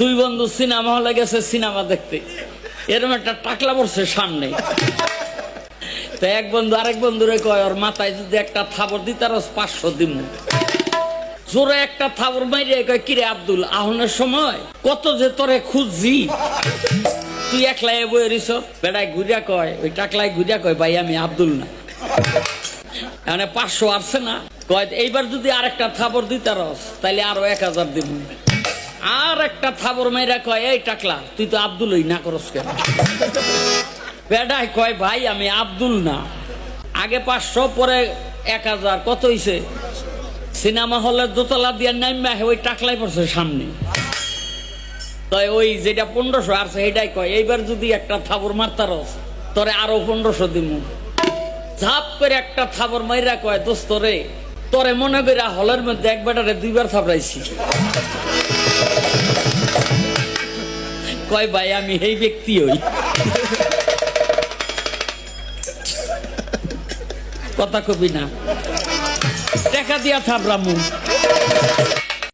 দুই বন্ধু সিনেমা হলে গেছে সিনেমা দেখতে, এরকম একটা টাকলা পড়ছে সামনে। তো এক বন্ধু আরেক বন্ধুরে কয়, ওর মাথায় যদি একটা থাবর দিই তার 500 দিন। জোরে একটা থাবর মাইরে কয়, কিরে আব্দুল, আহনের সময় কত যে তোরে খুঁজছি, তুই একলাই বয়ে রিস। বেড়ায় ঘুরিয়া কয়, ওই টাকলায় ঘুরিয়া কয়, ভাই আমি আব্দুল না। মানে 500 আসছে না, কয় এইবার যদি আরেকটা থাবর দিতে রস তাইলে আরো 1000 দিব। আর একটা থাবর মাইরা কয়, এই টাকলা তুই তো আব্দুলই না করস কেন? বেড়ায় কয়, ভাই আমি আব্দুল না, আগে 500 পরে 1000, কত হইছে? সিনেমা হলের দোতলা দিয়ে নামা ওই টাকলাই পড়ছে সামনে। তাই ওই যেটা 1500 আসছে এটাই কয়, এইবার যদি একটা থাবর মারতারস তোরে আরো 1500 দিব। ঝাপ করে একটা থাবর মাইরা কয়, দোস্ত রে, তোরে মনে করে হলের মধ্যে এক বেটারে 2 বার থাপড়াইছি। কয়, ভাই আমি এই ব্যক্তি হই। কথা কবি না, টাকা দিয়া থাপড়ামু।